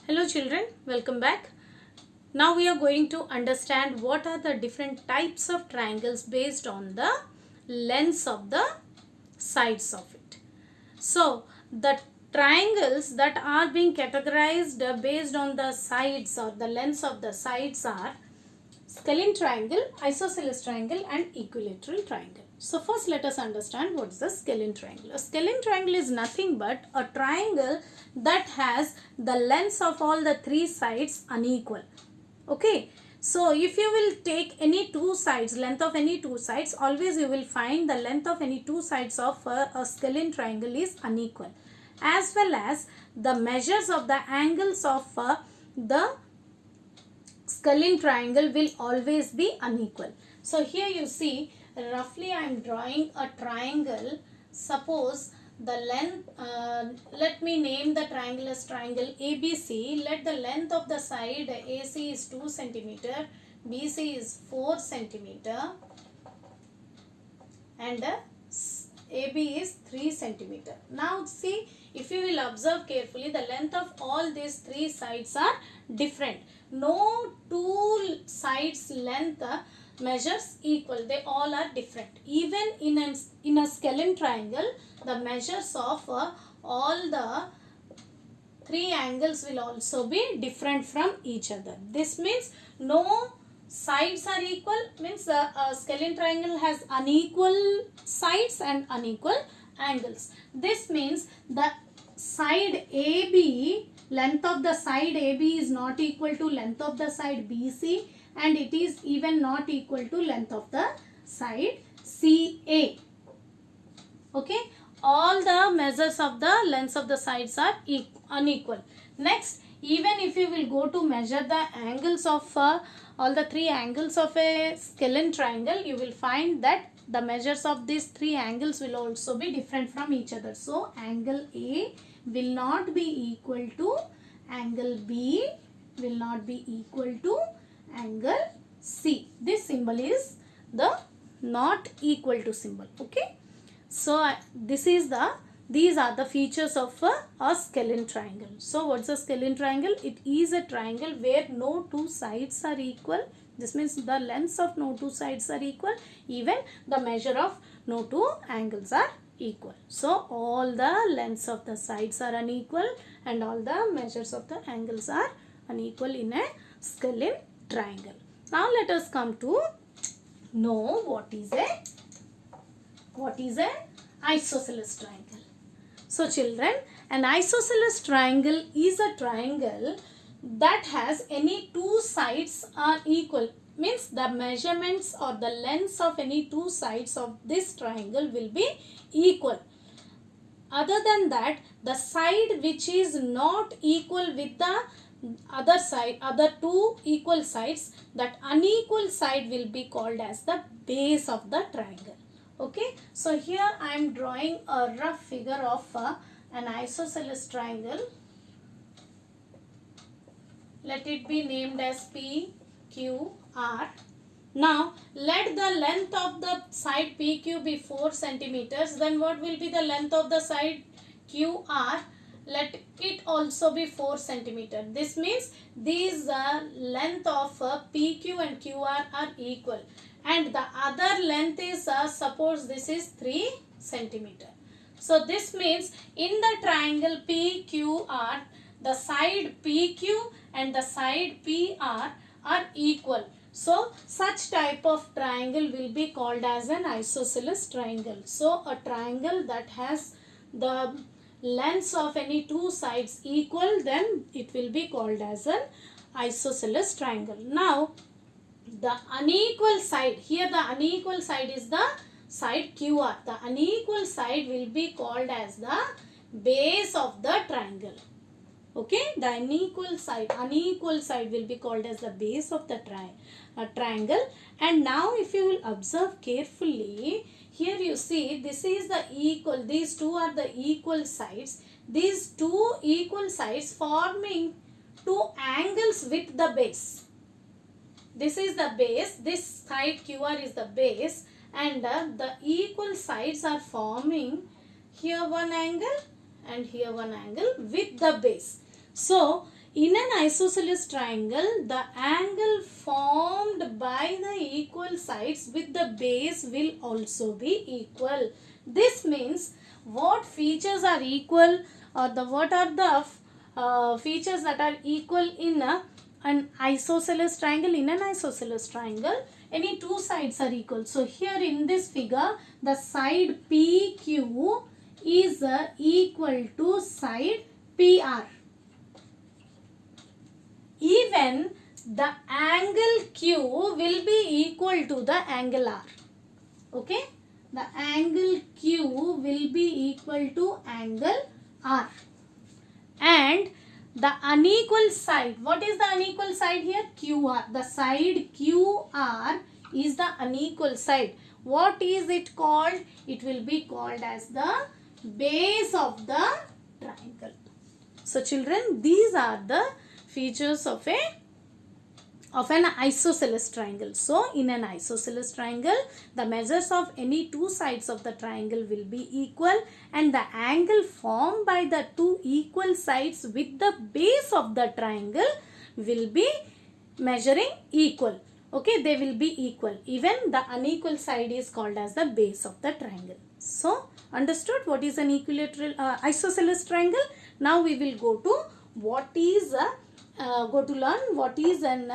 Hello children, welcome back. Now we are going to understand what are the different types of triangles based on the lengths of the sides of it. So the triangles that are being categorized based on the sides or the lengths of the sides are scalene triangle, isosceles triangle and equilateral triangle. So first let us understand what is the scalene triangle. A scalene triangle is nothing but a triangle that has the lengths of all the three sides unequal. Okay. So if you will take any two sides, length of any two sides, always you will find the length of any two sides of a scalene triangle is unequal. As well as the measures of the angles of the scalene triangle will always be unequal. So here you see roughly I am drawing a triangle. Suppose the length, let me name the triangle as triangle ABC. Let the length of the side AC is 2 centimeter, BC is 4 centimeter and AB is 3 centimeter. Now see, if you will observe carefully, the length of all these three sides are different. No two sides length measures equal. They all are different. Even in a scalene triangle, the measures of all the three angles will also be different from each other. This means no sides are equal, means the scalene triangle has unequal sides and unequal angles. This means the side AB, length of the side AB is not equal to length of the side BC, and it is even not equal to length of the side CA. Okay, all the measures of the lengths of the sides are unequal. Next, even if you will go to measure the angles of all the three angles of a scalene triangle, you will find that the measures of these three angles will also be different from each other. So angle A will not be equal to angle B, will not be equal to angle C. This symbol is the not equal to symbol. Okay. So these are the features of a scalene triangle. So what's a scalene triangle? It is a triangle where no two sides are equal. This means the lengths of no two sides are equal. Even the measure of no two angles are equal. So all the lengths of the sides are unequal and all the measures of the angles are unequal in a scalene triangle. Now let us come to know what is an isosceles triangle. So children, an isosceles triangle is a triangle that has any two sides are equal. Means the measurements or the lengths of any two sides of this triangle will be equal. Other than that, the side which is not equal with the other side, other two equal sides, that unequal side will be called as the base of the triangle. Okay, so here I am drawing a rough figure of an isosceles triangle. Let it be named as PQR. Now let the length of the side PQ be 4 centimeters. Then what will be the length of the side QR? Let it also be 4 centimeter. This means these length of PQ and QR are equal. And the other length is suppose this is 3 centimeter. So this means in the triangle PQR, the side PQ and the side PR are equal. So such type of triangle will be called as an isosceles triangle. So a triangle that has the lengths of any two sides equal, then it will be called as an isosceles triangle. Now the unequal side, here the unequal side is the side QR. The unequal side will be called as the base of the triangle. Okay, the unequal side will be called as the base of the triangle. And now if you will observe carefully, here you see this is the equal, these two are the equal sides. These two equal sides forming two angles with the base. This is the base, this side QR is the base, and the equal sides are forming here one angle and here one angle with the base. So in an isosceles triangle, the angle formed by the equal sides with the base will also be equal. This means what features are equal, or what are the features that are equal in an isosceles triangle. In an isosceles triangle, any two sides are equal. So here in this figure, the side PQ is equal to side PR. Even the angle Q will be equal to the angle R. Okay? The angle Q will be equal to angle R. And the unequal side, what is the unequal side here? QR. The side QR is the unequal side. What is it called? It will be called as the base of the triangle. So children, these are the features of an isosceles triangle. So in an isosceles triangle, the measures of any two sides of the triangle will be equal, and the angle formed by the two equal sides with the base of the triangle will be measuring equal. Okay, they will be equal. Even the unequal side is called as the base of the triangle. So understood what is an equilateral isosceles triangle? Now we will go to learn what is an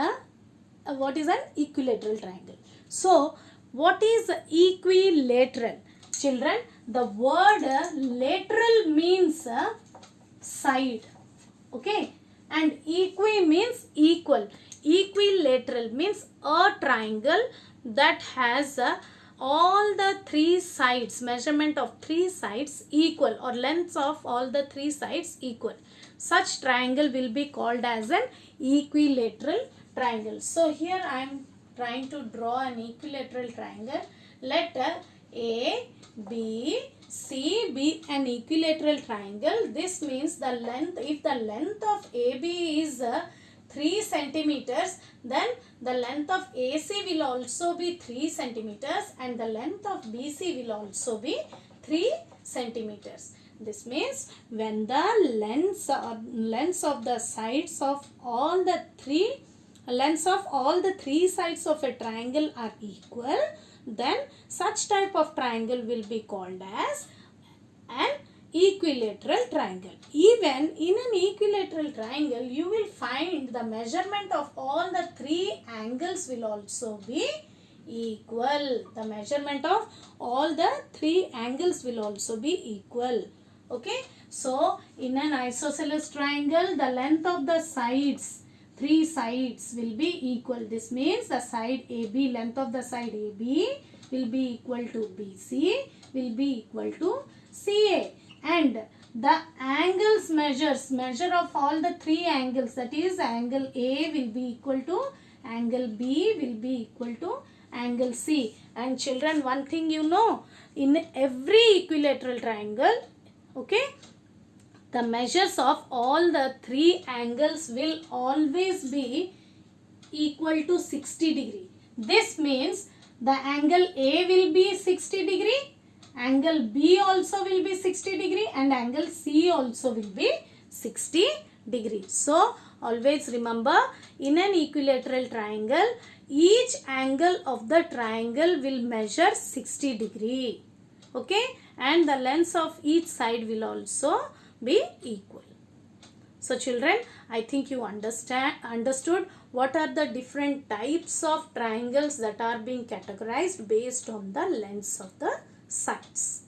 equilateral triangle. So what is equilateral? Children, the word lateral means side. Okay, and equi means equal. Equilateral means a triangle that has all the three sides, measurement of three sides equal, or lengths of all the three sides equal. Such triangle will be called as an equilateral triangle. So here I am trying to draw an equilateral triangle. Let A, B, C be an equilateral triangle. This means the length, if the length of AB is 3 centimeters, then the length of AC will also be 3 centimeters, and the length of BC will also be 3 centimeters. This means when the lengths of the sides of all the three sides of a triangle are equal, then such type of triangle will be called as an equilateral triangle. Even in an equilateral triangle, you will find the measurement of all the three angles will also be equal. The measurement of all the three angles will also be equal. Okay, so in an isosceles triangle, the length of the sides, three sides, will be equal. This means the side AB, length of the side AB will be equal to BC, will be equal to CA, and the angles measure of all the three angles, that is angle A will be equal to angle B will be equal to angle C. And children, one thing you know, in every equilateral triangle, okay, the measures of all the three angles will always be equal to 60 degree. This means the angle A will be 60 degree, angle B also will be 60 degree, and angle C also will be 60 degree. So always remember, in an equilateral triangle, each angle of the triangle will measure 60 degree. Okay, and the lengths of each side will also be equal. So children, I think you understood what are the different types of triangles that are being categorized based on the lengths of the sides.